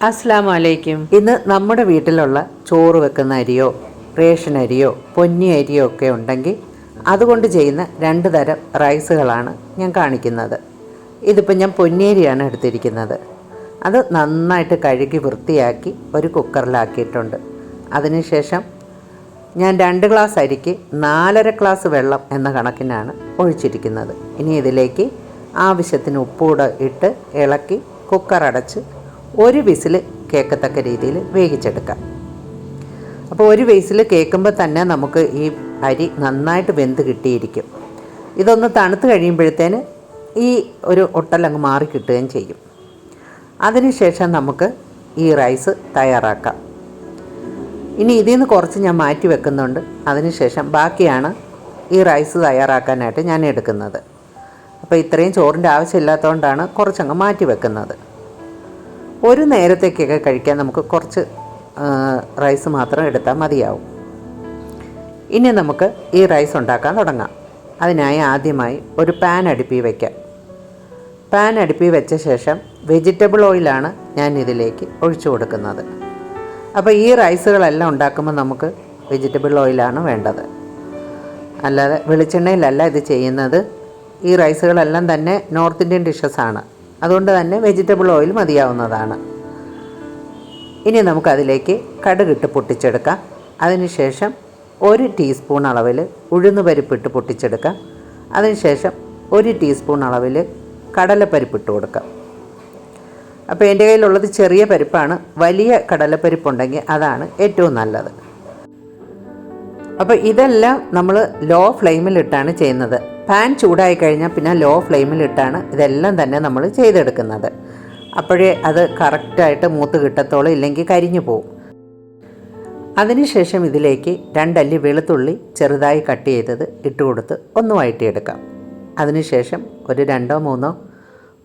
അസ്സലാമു അലൈക്കും. ഇന്ന് നമ്മുടെ വീട്ടിലുള്ള ചോറ് വെക്കുന്ന അരിയോ റേഷൻ അരിയോ പൊന്നി അരിയോ ഒക്കെ ഉണ്ടെങ്കിൽ അതുകൊണ്ട് ചെയ്യുന്ന രണ്ട് തരം റൈസുകളാണ് ഞാൻ കാണിക്കുന്നത്. ഇതിപ്പോൾ ഞാൻ പൊന്നിയരിയാണ് എടുത്തിരിക്കുന്നത്. അത് നന്നായിട്ട് കഴുകി വൃത്തിയാക്കി ഒരു കുക്കറിലാക്കിയിട്ടുണ്ട്. അതിനുശേഷം ഞാൻ 2 ഗ്ലാസ് അരിക്ക് 4.5 ഗ്ലാസ് വെള്ളം എന്ന കണക്കിനാണ് ഒഴിച്ചിരിക്കുന്നത്. ഇനി ഇതിലേക്ക് ആവശ്യത്തിന് ഉപ്പൂടെ ഇട്ട് ഇളക്കി കുക്കർ അടച്ച് ഒരു വിസിൽ കേൾക്കത്തക്ക രീതിയിൽ വേവിച്ചെടുക്കാം. അപ്പോൾ ഒരു വിസിൽ കേൾക്കുമ്പോൾ തന്നെ നമുക്ക് ഈ അരി നന്നായിട്ട് വെന്ത് കിട്ടിയിരിക്കും. ഇതൊന്ന് തണുത്ത് കഴിയുമ്പോഴത്തേന് ഈ ഒരു ഒട്ടലങ്ങ് മാറി കിട്ടുകയും ചെയ്യും. അതിനുശേഷം നമുക്ക് ഈ റൈസ് തയ്യാറാക്കാം. ഇനി ഇതിൽ നിന്ന് കുറച്ച് ഞാൻ മാറ്റി വെക്കുന്നുണ്ട്. അതിനുശേഷം ബാക്കിയാണ് ഈ റൈസ് തയ്യാറാക്കാനായിട്ട് ഞാൻ എടുക്കുന്നത്. അപ്പോൾ ഇത്രയും ചോറിൻ്റെ ആവശ്യമില്ലാത്തതുകൊണ്ടാണ് കുറച്ചങ്ങ് മാറ്റി വെക്കുന്നത്. ഒരു നേരത്തേക്കൊക്കെ കഴിക്കാൻ നമുക്ക് കുറച്ച് റൈസ് മാത്രം എടുത്താൽ മതിയാവും. ഇനി നമുക്ക് ഈ റൈസ് ഉണ്ടാക്കാൻ തുടങ്ങാം. അതിനായി ആദ്യമായി ഒരു പാൻ അടുപ്പിൽ വയ്ക്കാം. പാൻ അടുപ്പിൽ വെച്ച ശേഷം വെജിറ്റബിൾ ഓയിലാണ് ഞാൻ ഇതിലേക്ക് ഒഴിച്ചു കൊടുക്കുന്നത്. അപ്പോൾ ഈ റൈസുകളെല്ലാം ഉണ്ടാക്കുമ്പോൾ നമുക്ക് വെജിറ്റബിൾ ഓയിലാണ് വേണ്ടത്, അല്ലാതെ വെളിച്ചെണ്ണയിലല്ല ഇത് ചെയ്യുന്നത്. ഈ റൈസുകളെല്ലാം തന്നെ നോർത്ത് ഇന്ത്യൻ ഡിഷസാണ്, അതുകൊണ്ട് തന്നെ വെജിറ്റബിൾ ഓയിൽ മതിയാവുന്നതാണ്. ഇനി നമുക്കതിലേക്ക് കടുകിട്ട് പൊട്ടിച്ചെടുക്കാം. അതിനുശേഷം 1 ടീസ്പൂൺ അളവിൽ ഉഴുന്നുപരിപ്പിട്ട് പൊട്ടിച്ചെടുക്കാം. അതിനുശേഷം 1 ടീസ്പൂൺ അളവിൽ കടലപ്പരിപ്പിട്ട് കൊടുക്കാം. അപ്പോൾ എൻ്റെ കയ്യിലുള്ളത് ചെറിയ പരിപ്പാണ്. വലിയ കടലപ്പരിപ്പുണ്ടെങ്കിൽ അതാണ് ഏറ്റവും നല്ലത്. അപ്പോൾ ഇതെല്ലാം നമ്മൾ ലോ ഫ്ലെയിമിലിട്ടാണ് ചെയ്യുന്നത്. പാൻ ചൂടായി കഴിഞ്ഞാൽ പിന്നെ ലോ ഫ്ലെയിമിലിട്ടാണ് ഇതെല്ലാം തന്നെ നമ്മൾ ചെയ്തെടുക്കുന്നത്. അപ്പോഴേ അത് കറക്റ്റായിട്ട് മൂത്ത് കിട്ടത്തോളം, ഇല്ലെങ്കിൽ കരിഞ്ഞു പോവും. അതിനുശേഷം ഇതിലേക്ക് 2 അല്ലി വെളുത്തുള്ളി ചെറുതായി കട്ട് ചെയ്തത് ഇട്ട് കൊടുത്ത് ഒന്ന് വഴറ്റിയെടുക്കാം. അതിനുശേഷം ഒരു 2-3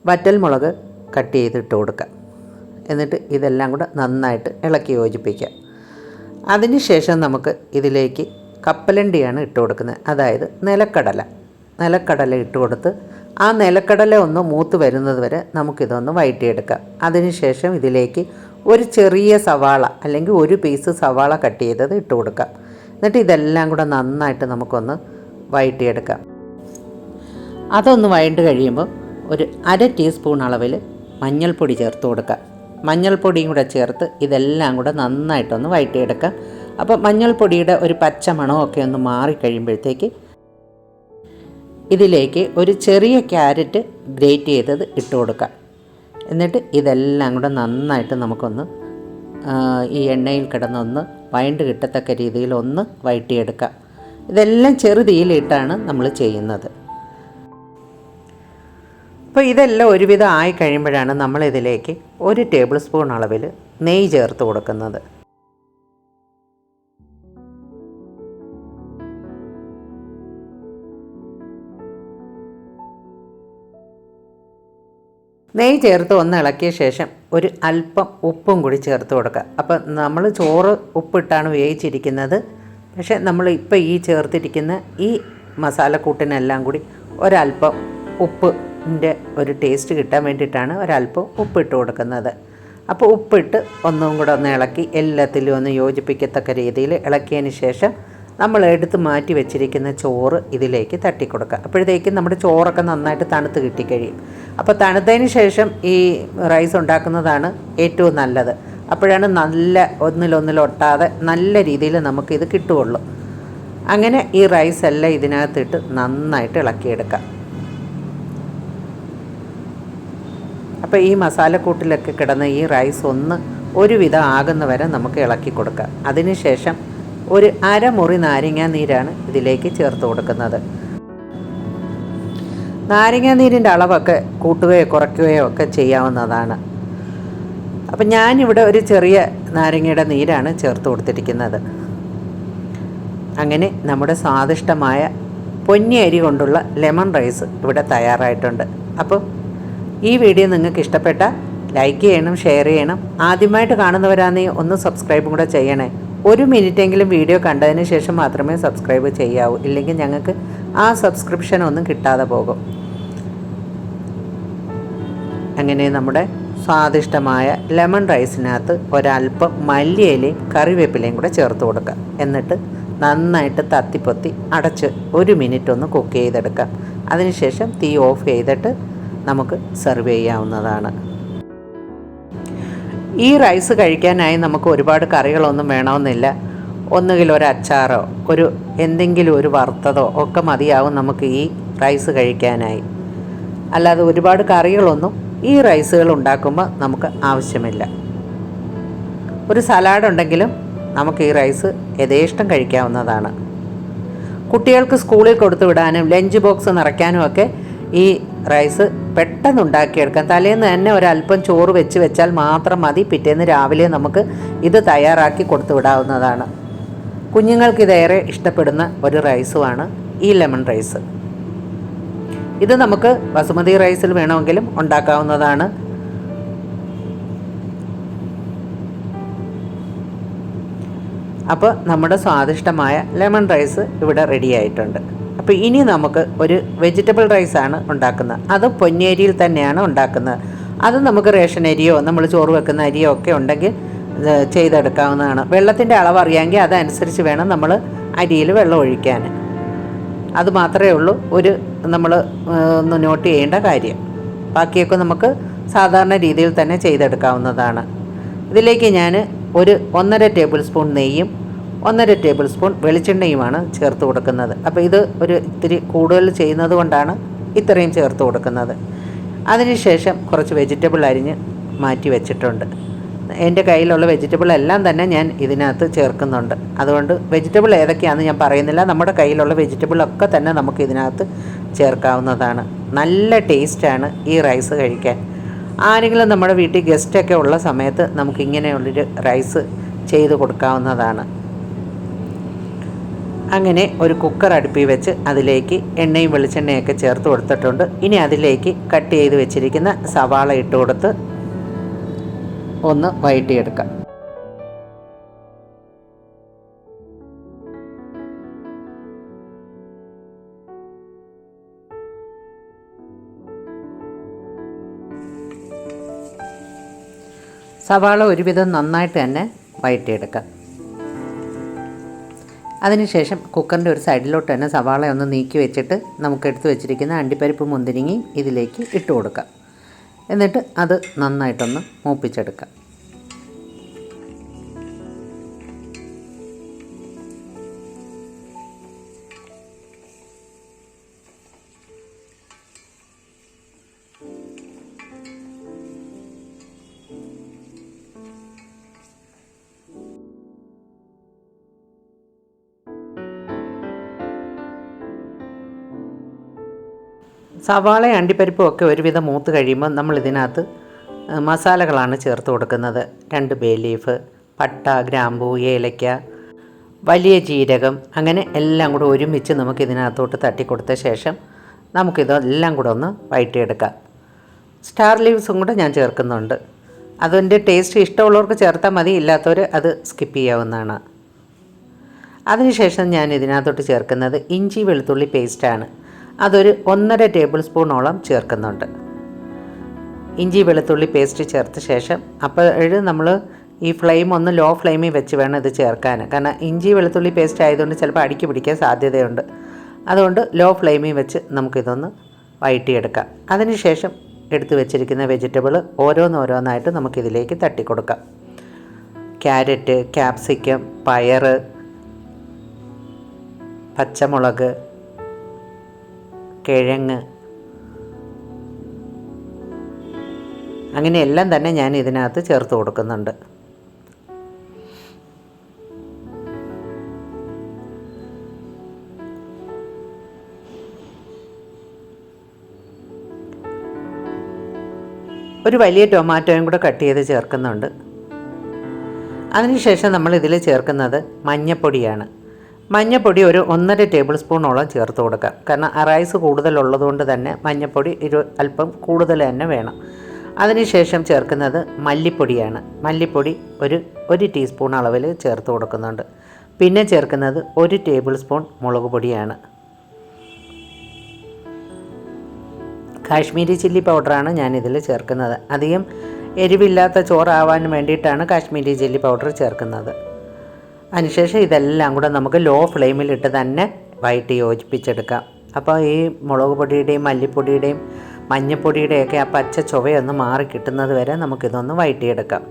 വറ്റൽമുളക് കട്ട് ചെയ്തിട്ട് കൊടുക്കാം. എന്നിട്ട് ഇതെല്ലാം കൂടെ നന്നായിട്ട് ഇളക്കി യോജിപ്പിക്കാം. അതിനുശേഷം നമുക്ക് ഇതിലേക്ക് കപ്പലണ്ടിയാണ് ഇട്ട് കൊടുക്കുന്നത്, അതായത് നിലക്കടല ഇട്ട് കൊടുത്ത് ആ നിലക്കടല ഒന്ന് മൂത്ത് വരുന്നത് വരെ നമുക്കിതൊന്ന് വഴറ്റിയെടുക്കാം. അതിനുശേഷം ഇതിലേക്ക് ഒരു ചെറിയ സവാള അല്ലെങ്കിൽ 1 പീസ് സവാള കട്ട് ചെയ്തത് ഇട്ട് കൊടുക്കാം. എന്നിട്ട് ഇതെല്ലാം കൂടെ നന്നായിട്ട് നമുക്കൊന്ന് വഴറ്റിയെടുക്കാം. അതൊന്ന് വഴണ്ട് കഴിയുമ്പോൾ ഒരു 1/2 ടീസ്പൂൺ അളവിൽ മഞ്ഞൾപ്പൊടി ചേർത്ത് കൊടുക്കാം. മഞ്ഞൾപ്പൊടിയും കൂടെ ചേർത്ത് ഇതെല്ലാം കൂടെ നന്നായിട്ടൊന്ന് വഴറ്റിയെടുക്കാം. അപ്പോൾ മഞ്ഞൾപ്പൊടിയുടെ ഒരു പച്ച മണമൊക്കെ ഒന്ന് മാറിക്കഴിയുമ്പോഴത്തേക്ക് ഇതിലേക്ക് ഒരു ചെറിയ ക്യാരറ്റ് ഗ്രേറ്റ് ചെയ്തത് ഇട്ട് കൊടുക്കാം. എന്നിട്ട് ഇതെല്ലാം കൂടെ നന്നായിട്ട് നമുക്കൊന്ന് ഈ എണ്ണയിൽ കിടന്നൊന്ന് വഴണ്ട് കിട്ടത്തക്ക രീതിയിൽ ഒന്ന് വഴറ്റിയെടുക്കാം. ഇതെല്ലാം ചെറുതീയിലിട്ടാണ് നമ്മൾ ചെയ്യുന്നത്. അപ്പോൾ ഇതെല്ലാം ഒരുവിധം ആയി കഴിയുമ്പോഴാണ് നമ്മളിതിലേക്ക് 1 ടേബിൾ സ്പൂൺ അളവിൽ നെയ്യ് ചേർത്ത് കൊടുക്കുന്നത്. നെയ്യ് ചേർത്ത് ഒന്ന് ഇളക്കിയ ശേഷം ഒരു അല്പം ഉപ്പും കൂടി ചേർത്ത് കൊടുക്കുക. അപ്പം നമ്മൾ ചോറ് ഉപ്പിട്ടാണ് വേവിച്ചിരിക്കുന്നത്. പക്ഷേ നമ്മൾ ഇപ്പോൾ ഈ ചേർത്തിരിക്കുന്ന ഈ മസാലക്കൂട്ടിനെല്ലാം കൂടി ഒരല്പം ഉപ്പിൻ്റെ ഒരു ടേസ്റ്റ് കിട്ടാൻ വേണ്ടിയിട്ടാണ് ഒരല്പം ഉപ്പിട്ട് കൊടുക്കുന്നത്. അപ്പോൾ ഉപ്പിട്ട് ഒന്നും കൂടെ ഒന്ന് ഇളക്കി എല്ലാത്തിലും ഒന്ന് യോജിപ്പിക്കത്തക്ക രീതിയിൽ ഇളക്കിയതിന് ശേഷം നമ്മൾ എടുത്ത് മാറ്റി വെച്ചിരിക്കുന്ന ചോറ് ഇതിലേക്ക് തട്ടിക്കൊടുക്കുക. അപ്പോഴത്തേക്കും നമ്മുടെ ചോറൊക്കെ നന്നായിട്ട് തണുത്ത് കിട്ടിക്കഴിയും. അപ്പോൾ തണുത്തതിന് ശേഷം ഈ റൈസ് ഉണ്ടാക്കുന്നതാണ് ഏറ്റവും നല്ലത്. അപ്പോഴാണ് നല്ല ഒന്നിലൊട്ടാതെ നല്ല രീതിയിൽ നമുക്കിത് കിട്ടുകയുള്ളൂ. അങ്ങനെ ഈ റൈസ് എല്ലാം ഇതിനകത്തിട്ട് നന്നായിട്ട് ഇളക്കിയെടുക്കാം. അപ്പോൾ ഈ മസാലക്കൂട്ടിലൊക്കെ കിടന്ന ഈ റൈസ് ഒന്ന് ഒരുവിധം ആകുന്ന വരെ നമുക്ക് ഇളക്കി കൊടുക്കാം. അതിനുശേഷം ഒരു 1/2 മുറി നാരങ്ങാ നീരാണ് ഇതിലേക്ക് ചേർത്ത് കൊടുക്കുന്നത്. നാരങ്ങാ നീരിൻ്റെ അളവൊക്കെ കൂട്ടുകയോ കുറയ്ക്കുകയോ ഒക്കെ ചെയ്യാവുന്നതാണ്. അപ്പം ഞാനിവിടെ ഒരു ചെറിയ നാരങ്ങയുടെ നീരാണ് ചേർത്ത് കൊടുത്തിരിക്കുന്നത്. അങ്ങനെ നമ്മുടെ സ്വാദിഷ്ടമായ പൊന്നി അരി കൊണ്ടുള്ള ലെമൺ റൈസ് ഇവിടെ തയ്യാറായിട്ടുണ്ട്. അപ്പോൾ ഈ വീഡിയോ നിങ്ങൾക്ക് ഇഷ്ടപ്പെട്ടാൽ ലൈക്ക് ചെയ്യണം, ഷെയർ ചെയ്യണം. ആദ്യമായിട്ട് കാണുന്നവരാണെങ്കിൽ ഒന്ന് സബ്സ്ക്രൈബും കൂടെ ചെയ്യണേ. 1 മിനിറ്റെങ്കിലും വീഡിയോ കണ്ടതിന് ശേഷം മാത്രമേ സബ്സ്ക്രൈബ് ചെയ്യാവൂ, ഇല്ലെങ്കിൽ ഞങ്ങൾക്ക് ആ സബ്സ്ക്രിപ്ഷൻ ഒന്നും കിട്ടാതെ പോകും. അങ്ങനെ നമ്മുടെ സ്വാദിഷ്ടമായ ലെമൺ റൈസിനകത്ത് ഒരല്പം മല്ലിയിലയും കറിവേപ്പിലയും കൂടെ ചേർത്ത് കൊടുക്കുക. എന്നിട്ട് നന്നായിട്ട് തത്തിപ്പൊത്തി അടച്ച് 1 മിനിറ്റ് ഒന്ന് കുക്ക് ചെയ്തെടുക്കാം. അതിനുശേഷം തീ ഓഫ് ചെയ്തിട്ട് നമുക്ക് സെർവ് ചെയ്യാവുന്നതാണ്. ഈ റൈസ് കഴിക്കാനായി നമുക്ക് ഒരുപാട് കറികളൊന്നും വേണമെന്നില്ല. ഒന്നുകിൽ ഒരു അച്ചാറോ എന്തെങ്കിലും ഒരു വറുത്തതോ ഒക്കെ മതിയാവും നമുക്ക് ഈ റൈസ് കഴിക്കാനായി. അല്ലാതെ ഒരുപാട് കറികളൊന്നും ഈ റൈസുകൾ ഉണ്ടാക്കുമ്പോൾ നമുക്ക് ആവശ്യമില്ല. ഒരു സലാഡ് ഉണ്ടെങ്കിലും നമുക്ക് ഈ റൈസ് യഥേഷ്ടം കഴിക്കാവുന്നതാണ്. കുട്ടികൾക്ക് സ്കൂളിൽ കൊടുത്തു വിടാനും ലഞ്ച് ബോക്സ് നിറയ്ക്കാനും ഒക്കെ ഈ റൈസ് പെട്ടെന്ന് ഉണ്ടാക്കിയെടുക്കാം. തലേന്ന് തന്നെ ഒരല്പം ചോറ് വെച്ചാൽ മാത്രം മതി. പിറ്റേന്ന് രാവിലെ നമുക്ക് ഇത് തയ്യാറാക്കി കൊടുത്തു വിടാവുന്നതാണ്. കുഞ്ഞുങ്ങൾക്ക് ഇതേറെ ഇഷ്ടപ്പെടുന്ന ഒരു റൈസുമാണ് ഈ ലെമൺ റൈസ്. ഇത് നമുക്ക് ബസുമതി റൈസിൽ വേണമെങ്കിലും ഉണ്ടാക്കാവുന്നതാണ്. അപ്പോൾ നമ്മുടെ സ്വാദിഷ്ടമായ ലെമൺ റൈസ് ഇവിടെ റെഡി ആയിട്ടുണ്ട്. അപ്പോൾ ഇനി നമുക്ക് ഒരു വെജിറ്റബിൾ റൈസാണ് ഉണ്ടാക്കുന്നത്. അത് പൊന്നിയരിയിൽ തന്നെയാണ് ഉണ്ടാക്കുന്നത്. അത് നമുക്ക് റേഷൻ അരിയോ നമ്മൾ ചോറ് വെക്കുന്ന അരിയോ ഒക്കെ ഉണ്ടെങ്കിൽ ചെയ്തെടുക്കാവുന്നതാണ്. വെള്ളത്തിൻ്റെ അളവ് അറിയാമെങ്കിൽ അതനുസരിച്ച് വേണം നമ്മൾ അരിയിൽ വെള്ളം ഒഴിക്കാൻ. അത് മാത്രമേ ഉള്ളൂ നമ്മൾ ഒന്ന് നോട്ട് ചെയ്യേണ്ട കാര്യം. ബാക്കിയൊക്കെ നമുക്ക് സാധാരണ രീതിയിൽ തന്നെ ചെയ്തെടുക്കാവുന്നതാണ്. ഇതിലേക്ക് ഞാൻ 1.5 ടേബിൾ സ്പൂൺ നെയ്യും 1.5 ടേബിൾ സ്പൂൺ വെളിച്ചെണ്ണയുമാണ് ചേർത്ത് കൊടുക്കുന്നത്. അപ്പോൾ ഇത് ഇത്തിരി കൂടുതൽ ചെയ്യുന്നത് കൊണ്ടാണ് ഇത്രയും ചേർത്ത് കൊടുക്കുന്നത്. അതിനുശേഷം കുറച്ച് വെജിറ്റബിൾ അരിഞ്ഞ് മാറ്റി വെച്ചിട്ടുണ്ട്. എൻ്റെ കയ്യിലുള്ള വെജിറ്റബിൾ എല്ലാം തന്നെ ഞാൻ ഇതിനകത്ത് ചേർക്കുന്നുണ്ട്. അതുകൊണ്ട് വെജിറ്റബിൾ ഏതൊക്കെയാണെന്ന് ഞാൻ പറയുന്നില്ല. നമ്മുടെ കയ്യിലുള്ള വെജിറ്റബിളൊക്കെ തന്നെ നമുക്ക് ഇതിനകത്ത് ചേർക്കാവുന്നതാണ്. നല്ല ടേസ്റ്റാണ് ഈ റൈസ് കഴിക്കാൻ. ആരെങ്കിലും നമ്മുടെ വീട്ടിൽ ഗസ്റ്റൊക്കെ ഉള്ള സമയത്ത് നമുക്കിങ്ങനെയുള്ളൊരു റൈസ് ചെയ്ത് കൊടുക്കാവുന്നതാണ്. അങ്ങനെ ഒരു കുക്കർ അടുപ്പിൽ വെച്ച് അതിലേക്ക് എണ്ണയും വെളിച്ചെണ്ണയൊക്കെ ചേർത്ത് കൊടുത്തിട്ടുണ്ട്. ഇനി അതിലേക്ക് കട്ട് ചെയ്ത് വെച്ചിരിക്കുന്ന സവാള ഇട്ട് കൊടുത്ത് ഒന്ന് വഴറ്റിയെടുക്കാം. സവാള ഒരുവിധം നന്നായിട്ട് തന്നെ വഴറ്റിയെടുക്കാം. അതിനുശേഷം കുക്കറിൻ്റെ ഒരു സൈഡിലോട്ട് തന്നെ സവാള ഒന്ന് നീക്കി വെച്ചിട്ട് നമുക്ക് എടുത്ത് വെച്ചിരിക്കുന്ന അണ്ടിപ്പരിപ്പ് മുന്തിരിങ്ങയും ഇതിലേക്ക് ഇട്ട് കൊടുക്കാം. എന്നിട്ട് അത് നന്നായിട്ടൊന്ന് മൂപ്പിച്ചെടുക്കാം. സവാള അണ്ടിപ്പരിപ്പും ഒക്കെ ഒരുവിധം മൂത്ത് കഴിയുമ്പോൾ നമ്മൾ ഇതിനകത്ത് മസാലകളാണ് ചേർത്ത് കൊടുക്കുന്നത്. 2 ബേ ലീഫ്, പട്ട, ഗ്രാമ്പൂ, ഏലയ്ക്ക, വലിയ ജീരകം, അങ്ങനെ എല്ലാം കൂടെ ഒരുമിച്ച് നമുക്ക് ഇതിനകത്തോട്ട് തട്ടിക്കൊടുത്ത ശേഷം നമുക്കിതെല്ലാം കൂടെ ഒന്ന് വഴറ്റിയെടുക്കാം. സ്റ്റാർ ലീവ്സും കൂടെ ഞാൻ ചേർക്കുന്നുണ്ട്. അതിൻ്റെ ടേസ്റ്റ് ഇഷ്ടമുള്ളവർക്ക് ചേർത്താൽ മതി, ഇല്ലാത്തവർ അത് സ്കിപ്പ് ചെയ്യാവുന്നതാണ്. അതിനുശേഷം ഞാൻ ഇതിനകത്തോട്ട് ചേർക്കുന്നത് ഇഞ്ചി വെളുത്തുള്ളി പേസ്റ്റാണ്. അതൊരു 1.5 ടേബിൾ സ്പൂണോളം ചേർക്കുന്നുണ്ട്. ഇഞ്ചി വെളുത്തുള്ളി പേസ്റ്റ് ചേർത്ത ശേഷം അപ്പോൾ നമ്മൾ ഈ ഫ്ലെയിം ഒന്ന് ലോ ഫ്ലെയിമിൽ വെച്ച് വേണം ഇത് ചേർക്കാൻ. കാരണം ഇഞ്ചി വെളുത്തുള്ളി പേസ്റ്റ് ആയതുകൊണ്ട് ചിലപ്പോൾ അടിക്ക് പിടിക്കാൻ സാധ്യതയുണ്ട്. അതുകൊണ്ട് ലോ ഫ്ലെയിമിൽ വെച്ച് നമുക്കിതൊന്ന് വഴറ്റിയെടുക്കാം. അതിനുശേഷം എടുത്ത് വെച്ചിരിക്കുന്ന വെജിറ്റബിൾ ഓരോന്നോരോന്നായിട്ട് നമുക്കിതിലേക്ക് തട്ടിക്കൊടുക്കാം. ക്യാരറ്റ്, ക്യാപ്സിക്കം, പയർ, പച്ചമുളക്, കിഴങ്ങ്, അങ്ങനെ എല്ലാം തന്നെ ഞാൻ ഇതിനകത്ത് ചേർത്ത് കൊടുക്കുന്നുണ്ട്. ഒരു വലിയ ടൊമാറ്റോയും കൂടെ കട്ട് ചെയ്ത് ചേർക്കുന്നുണ്ട്. അതിനുശേഷം നമ്മൾ ഇതിൽ ചേർക്കുന്നത് മഞ്ഞൾപ്പൊടിയാണ്. മഞ്ഞൾപ്പൊടി ഒരു 1.5 ടേബിൾ സ്പൂണോളം ചേർത്ത് കൊടുക്കാം. കാരണം റൈസ് കൂടുതലുള്ളതുകൊണ്ട് തന്നെ മഞ്ഞൾപ്പൊടി അല്പം കൂടുതൽ തന്നെ വേണം. അതിനുശേഷം ചേർക്കുന്നത് മല്ലിപ്പൊടിയാണ്. മല്ലിപ്പൊടി ഒരു ടീസ്പൂൺ അളവിൽ ചേർത്ത് കൊടുക്കുന്നുണ്ട്. പിന്നെ ചേർക്കുന്നത് 1 ടേബിൾ സ്പൂൺ മുളക് പൊടിയാണ്. കാശ്മീരി ചില്ലി പൗഡറാണ് ഞാനിതിൽ ചേർക്കുന്നത്. അധികം എരിവില്ലാത്ത ചോറാവാൻ വേണ്ടിയിട്ടാണ് കാശ്മീരി ചില്ലി പൗഡർ ചേർക്കുന്നത്. അതിനുശേഷം ഇതെല്ലാം കൂടെ നമുക്ക് ലോ ഫ്ലെയിമിലിട്ട് തന്നെ വഴറ്റി യോജിപ്പിച്ചെടുക്കാം. അപ്പോൾ ഈ മുളക് പൊടിയുടെയും മല്ലിപ്പൊടിയുടെയും മഞ്ഞൾപ്പൊടിയുടെയൊക്കെ ആ പച്ച ചുവയൊന്ന് മാറി കിട്ടുന്നത് വരെ നമുക്കിതൊന്ന് വഴറ്റിയെടുക്കാം.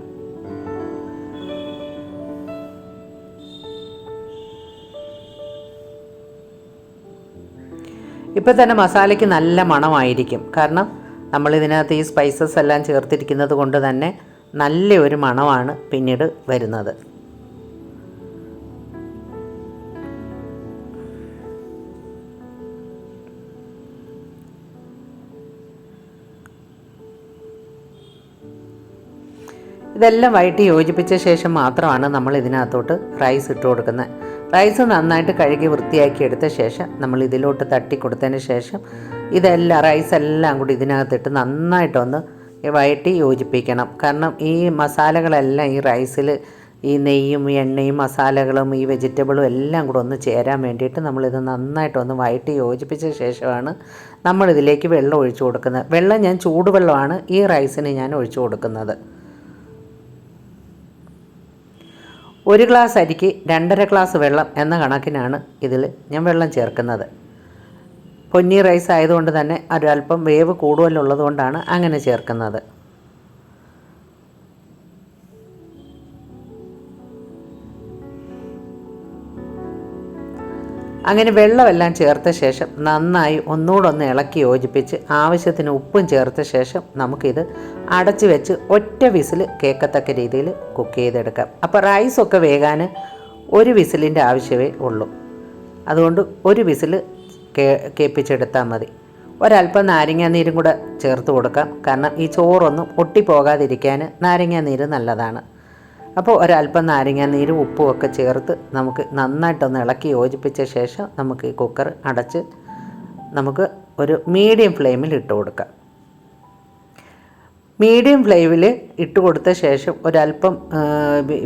ഇപ്പോൾ തന്നെ മസാലയ്ക്ക് നല്ല മണമായിരിക്കും. കാരണം നമ്മളിതിനകത്ത് ഈ സ്പൈസസ് എല്ലാം ചേർത്തിരിക്കുന്നത് കൊണ്ട് തന്നെ നല്ലൊരു മണമാണ് പിന്നീട് വരുന്നത്. ഇതെല്ലാം വഴറ്റി യോജിപ്പിച്ച ശേഷം മാത്രമാണ് നമ്മൾ ഇതിനകത്തോട്ട് റൈസ് ഇട്ട് കൊടുക്കുന്നത്. റൈസ് നന്നായിട്ട് കഴുകി വൃത്തിയാക്കി എടുത്ത ശേഷം നമ്മൾ ഇതിലോട്ട് തട്ടി കൊടുത്തതിന് ശേഷം റൈസെല്ലാം കൂടി ഇതിനകത്തിട്ട് നന്നായിട്ടൊന്ന് വഴറ്റി യോജിപ്പിക്കണം. കാരണം ഈ മസാലകളെല്ലാം ഈ റൈസിൽ ഈ നെയ്യും എണ്ണയും മസാലകളും ഈ വെജിറ്റബിളും എല്ലാം കൂടെ ഒന്ന് ചേരാൻ വേണ്ടിയിട്ട് നമ്മളിത് നന്നായിട്ടൊന്ന് വഴറ്റി യോജിപ്പിച്ച ശേഷമാണ് നമ്മളിതിലേക്ക് വെള്ളം ഒഴിച്ചു കൊടുക്കുന്നത്. വെള്ളം ഞാൻ ചൂടുവെള്ളമാണ് ഈ റൈസിന് ഞാൻ ഒഴിച്ചു കൊടുക്കുന്നത്. 1 ഗ്ലാസ് അരിക്ക് 2.5 ഗ്ലാസ് വെള്ളം എന്ന കണക്കിനാണ് ഇതിൽ ഞാൻ വെള്ളം ചേർക്കുന്നത്. പൊന്നി റൈസ് ആയതുകൊണ്ട് തന്നെ ഒരല്പം വേവ് കൂടുതലുള്ളത് കൊണ്ടാണ് അങ്ങനെ ചേർക്കുന്നത്. അങ്ങനെ വെള്ളമെല്ലാം ചേർത്ത ശേഷം നന്നായി ഒന്നുകൂടെ ഒന്ന് ഇളക്കി യോജിപ്പിച്ച് ആവശ്യത്തിന് ഉപ്പും ചേർത്ത ശേഷം നമുക്കിത് അടച്ച് വെച്ച് ഒറ്റ വിസിൽ കേൾക്കത്തക്ക രീതിയിൽ കുക്ക് ചെയ്തെടുക്കാം. അപ്പോൾ റൈസൊക്കെ വേകാൻ 1 വിസിലിൻ്റെ ആവശ്യമേ ഉള്ളൂ. അതുകൊണ്ട് 1 വിസിൽ കേൾപ്പിച്ചെടുത്താൽ മതി. ഒരല്പം നാരങ്ങാനീരും കൂടെ ചേർത്ത് കൊടുക്കാം. കാരണം ഈ ചോറൊന്നും ഒട്ടിപ്പോകാതിരിക്കാൻ നാരങ്ങാനീര് നല്ലതാണ്. അപ്പോൾ ഒരല്പം നാരങ്ങാനീരും ഉപ്പും ഒക്കെ ചേർത്ത് നമുക്ക് നന്നായിട്ടൊന്ന് ഇളക്കി യോജിപ്പിച്ച ശേഷം നമുക്ക് ഈ കുക്കർ അടച്ച് നമുക്ക് ഒരു മീഡിയം ഫ്ലെയിമിൽ ഇട്ട് കൊടുക്കാം. മീഡിയം ഫ്ലെയിമിൽ ഇട്ട് കൊടുത്ത ശേഷം ഒരല്പം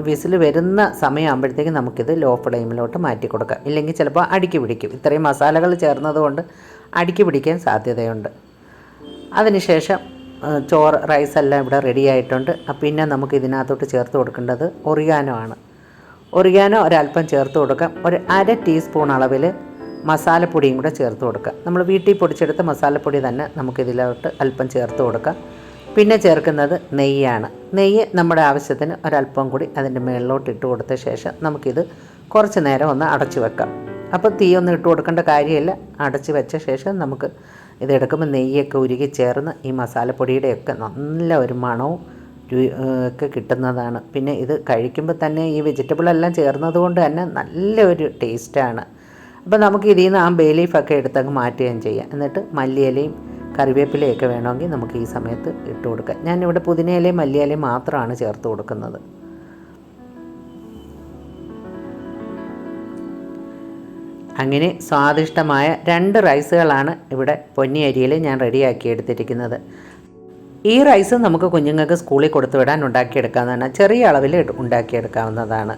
വിസിൽ വരുന്ന സമയമാകുമ്പോഴത്തേക്കും നമുക്കിത് ലോ ഫ്ലെയിമിലോട്ട് മാറ്റി കൊടുക്കാം. ഇല്ലെങ്കിൽ ചിലപ്പോൾ അടുക്കി പിടിക്കും. ഇത്രയും മസാലകൾ ചേർന്നതുകൊണ്ട് അടുക്കി പിടിക്കാൻ സാധ്യതയുണ്ട്. അതിനുശേഷം റൈസെല്ലാം ഇവിടെ റെഡി ആയിട്ടുണ്ട്. പിന്നെ നമുക്ക് ഇതിനകത്തോട്ട് ചേർത്ത് കൊടുക്കേണ്ടത് ഒറിഗാനോ ആണ്. ഒറിഗാനോ ഒരല്പം ചേർത്ത് കൊടുക്കാം. ഒരു 1/2 ടീസ്പൂൺ അളവിൽ മസാലപ്പൊടിയും കൂടെ ചേർത്ത് കൊടുക്കാം. നമ്മൾ വീട്ടിൽ പൊടിച്ചെടുത്ത മസാലപ്പൊടി തന്നെ നമുക്കിതിലോട്ട് അല്പം ചേർത്ത് കൊടുക്കാം. പിന്നെ ചേർക്കുന്നത് നെയ്യാണ്. നെയ്യ് നമ്മുടെ ആവശ്യത്തിന് ഒരല്പം കൂടി അതിൻ്റെ മുകളിലോട്ട് ഇട്ട് കൊടുത്ത ശേഷം നമുക്കിത് കുറച്ച് നേരം ഒന്ന് അടച്ചു വെക്കാം. അപ്പോൾ തീയൊന്നും ഇട്ട് കൊടുക്കേണ്ട കാര്യമില്ല. അടച്ച് വെച്ച ശേഷം നമുക്ക് ഇതെടുക്കുമ്പോൾ നെയ്യൊക്കെ ഉരുകി ചേർന്ന് ഈ മസാലപ്പൊടിയുടെയൊക്കെ നല്ല ഒരു മണവും ഒക്കെ കിട്ടുന്നതാണ്. പിന്നെ ഇത് കഴിക്കുമ്പോൾ തന്നെ ഈ വെജിറ്റബിളെല്ലാം ചേർന്നത് കൊണ്ട് തന്നെ നല്ലൊരു ടേസ്റ്റാണ്. അപ്പോൾ നമുക്ക് ഇതിൽ നിന്ന് ആ ബേ ലീഫൊക്കെ എടുത്തങ്ങ് മാറ്റുകയും ചെയ്യാം. എന്നിട്ട് മല്ലിയിലയും കറിവേപ്പിലയൊക്കെ വേണമെങ്കിൽ നമുക്ക് ഈ സമയത്ത് ഇട്ട് കൊടുക്കാം. ഞാനിവിടെ പുതിനയിലയും മല്ലിയിലയും മാത്രമാണ് ചേർത്ത് കൊടുക്കുന്നത്. അങ്ങനെ സ്വാദിഷ്ടമായ 2 റൈസുകളാണ് ഇവിടെ പൊന്നി അരിയിൽ ഞാൻ റെഡിയാക്കി എടുത്തിരിക്കുന്നത്. ഈ റൈസ് നമുക്ക് കുഞ്ഞുങ്ങൾക്ക് സ്കൂളിൽ കൊടുത്തു വിടാൻ ഉണ്ടാക്കിയെടുക്കാവുന്നതാണ്. ചെറിയ അളവിൽ ഉണ്ടാക്കിയെടുക്കാവുന്നതാണ്.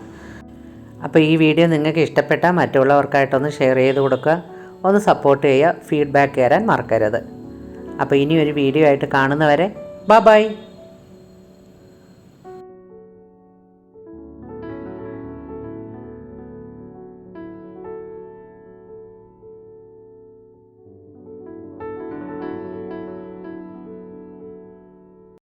അപ്പോൾ ഈ വീഡിയോ നിങ്ങൾക്ക് ഇഷ്ടപ്പെട്ടാൽ മറ്റുള്ളവർക്കായിട്ടൊന്ന് ഷെയർ ചെയ്ത് കൊടുക്കുക, ഒന്ന് സപ്പോർട്ട് ചെയ്യുക, ഫീഡ്ബാക്ക് തരാൻ മറക്കരുത്. അപ്പോൾ ഇനിയൊരു വീഡിയോ ആയിട്ട് കാണുന്നവരെ ബൈ.